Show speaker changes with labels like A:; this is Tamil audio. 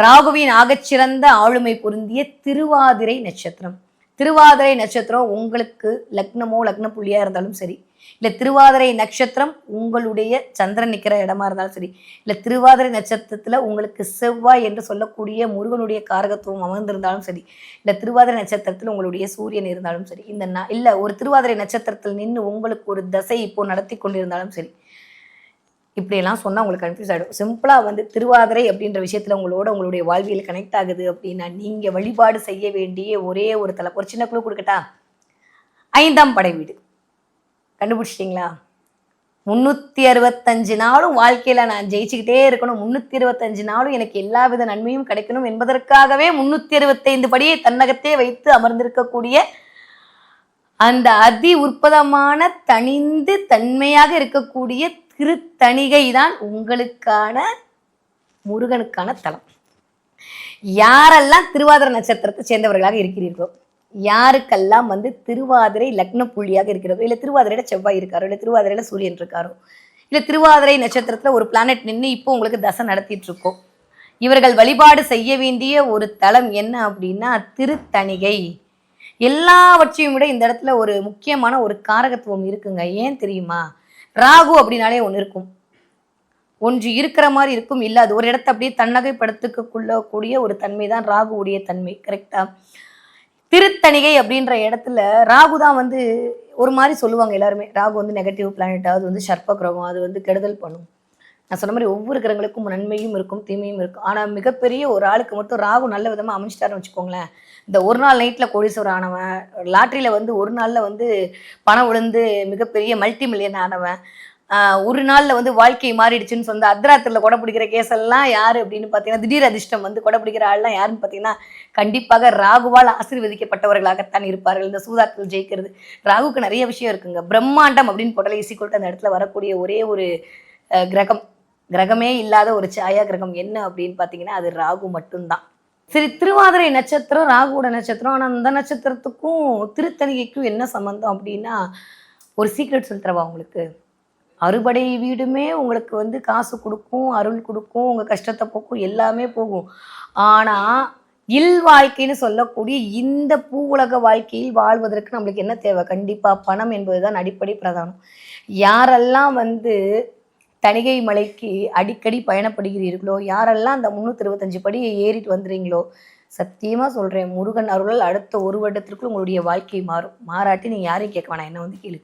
A: ராகுவின் ஆகச்சிறந்த ஆளுமை பொருந்திய திருவாதிரை நட்சத்திரம். திருவாதிரை நட்சத்திரம் உங்களுக்கு லக்னமோ லக்ன புள்ளியா இருந்தாலும் சரி, இல்லை திருவாதிரை நட்சத்திரம் உங்களுடைய சந்திரன் நிற்கிற இடமா இருந்தாலும் சரி, இல்லை திருவாதிரை நட்சத்திரத்தில் உங்களுக்கு செவ்வாய் என்று சொல்லக்கூடிய முருகனுடைய காரகத்துவம் அமர்ந்திருந்தாலும் சரி, இல்லை திருவாதிரை நட்சத்திரத்தில் உங்களுடைய சூரியன் இருந்தாலும் சரி, இல்லை ஒரு திருவாதிரை நட்சத்திரத்தில் நின்று உங்களுக்கு ஒரு தசை இப்போ நடத்தி கொண்டிருந்தாலும் சரி, இப்படியெல்லாம் சொன்னால் உங்களுக்கு கன்ஃபியூஸ் ஆகிடும். சிம்பிளாக திருவாதிரை அப்படின்ற விஷயத்தில் உங்களுடைய வாழ்வியல் கனெக்ட் ஆகுது அப்படின்னா நீங்கள் வழிபாடு செய்ய வேண்டிய ஒரே ஒரு தலை. ஒரு சின்ன குழு கொடுக்கட்டா? 5ஆம் படை வீடு. கண்டுபிடிச்சிட்டிங்களா? 365 நாளும் வாழ்க்கையில் நான் ஜெயிச்சுக்கிட்டே இருக்கணும், 365 நாளும் எனக்கு எல்லா வித நன்மையும் கிடைக்கணும் என்பதற்காகவே 365 படியை தன்னகத்தே வைத்து அமர்ந்திருக்கக்கூடிய அந்த அதி உற்பதமான தனிந்து தன்மையாக இருக்கக்கூடிய திருத்தணிகை தான் உங்களுக்கான முருகனுக்கான தலம். யாரெல்லாம் திருவாதிரை நட்சத்திரத்தை சேர்ந்தவர்களாக இருக்கிறீர்களோ, யாருக்கெல்லாம் திருவாதிரை லக்ன புள்ளியாக இருக்கிறதோ, இல்லை திருவாதிரையில செவ்வாய் இருக்காரோ, இல்லை திருவாதிரையில சூரியன் இருக்காரோ, இல்லை திருவாதிரை நட்சத்திரத்தில் ஒரு பிளானட் நின்று இப்போ உங்களுக்கு தசை நடத்திட்டு இருக்கோம், இவர்கள் வழிபாடு செய்ய வேண்டிய ஒரு தலம் என்ன அப்படின்னா திருத்தணிகை. எல்லாவற்றையும் விட இந்த இடத்துல ஒரு முக்கியமான ஒரு காரகத்துவம் இருக்குங்க. ஏன் தெரியுமா? ராகு அப்படின்னாலே ஒன்று இருக்கும், ஒன்று இருக்கிற மாதிரி இருக்கும், இல்லை அது ஒரு இடத்த அப்படியே தன்னகைப்படுத்திக்கொள்ளக்கூடிய ஒரு தன்மை தான் ராகுவுடைய தன்மை. கரெக்டா? திருத்தணிகை அப்படின்ற இடத்துல ராகு தான் ஒரு மாதிரி சொல்லுவாங்க எல்லாருமே, ராகு நெகட்டிவ் பிளானட், அது சர்ப்ப கிரகம், அது கெடுதல் பண்ணும். நான் சொன்ன மாதிரி ஒவ்வொரு கிரகங்களுக்கும் நன்மையும் இருக்கும் தீமையும் இருக்கும். ஆனால் மிகப்பெரிய ஒரு ஆளுக்கு மட்டும் ராகு நல்ல விதமாக அமைச்சிட்டாருன்னு வச்சுக்கோங்களேன், இந்த ஒரு நாள் நைட்டில் கோடீஸ்வரர் ஆனவன், லாட்ரியில் ஒரு நாளில் பணம் விழுந்து மிகப்பெரிய மல்டி மில்லியன் ஆனவன், ஒரு நாளில் வாழ்க்கை மாறிடுச்சுன்னு சொந்த அர்த்தராத்திரியில் கொடை பிடிக்கிற கேஸெல்லாம் யார் அப்படின்னு பார்த்தீங்கன்னா, திடீர் அதிர்ஷ்டம் கொடை பிடிக்கிற ஆள்லாம் யாருன்னு பார்த்தீங்கன்னா, கண்டிப்பாக ராகுவால் ஆசீர்வதிக்கப்பட்டவர்களாகத்தான் இருப்பார்கள். இந்த சூதாட்டத்தில் ஜெயிக்கிறது ராகுக்கு நிறைய விஷயம் இருக்குங்க. பிரம்மாண்டம் அப்படின்னு போட்டாலே ஈஸிக்கொள்ட்டு அந்த இடத்துல வரக்கூடிய ஒரே ஒரு கிரகமே இல்லாத ஒரு சாயா கிரகம் என்ன அப்படின்னு பார்த்தீங்கன்னா அது ராகு மட்டும்தான். சரி, திருவாதிரை நட்சத்திரம் ராகுவோட நட்சத்திரம். ஆனால் அந்த நட்சத்திரத்துக்கும் திருத்தணிகைக்கும் என்ன சம்மந்தம் அப்படின்னா, ஒரு சீக்ரெட் சொல்லித்தரவா உங்களுக்கு? அறுபடை வீடுமே உங்களுக்கு காசு கொடுக்கும், அருள் கொடுக்கும், உங்கள் கஷ்டத்தை போக்கும், எல்லாமே போகும். ஆனால் இல் வாழ்க்கைன்னு சொல்லக்கூடிய இந்த பூ உலக வாழ்க்கையில் வாழ்வதற்கு நம்மளுக்கு என்ன தேவை? கண்டிப்பாக பணம் என்பதுதான் அடிப்படை பிரதானம். யாரெல்லாம் தணிகை மலைக்கு அடிக்கடி பயணப்படுகிறீர்களோ, யாரெல்லாம் அந்த 325 படியை ஏறிட்டு வந்துடுறீங்களோ, சத்தியமாக சொல்கிறேன், முருகன் அருளால் அடுத்த ஒரு வருடத்திற்குள் உங்களுடைய வாழ்க்கை மாறும். மாறாட்டி நீங்கள் யாரையும் கேட்க வேணாம், என்ன கேளு.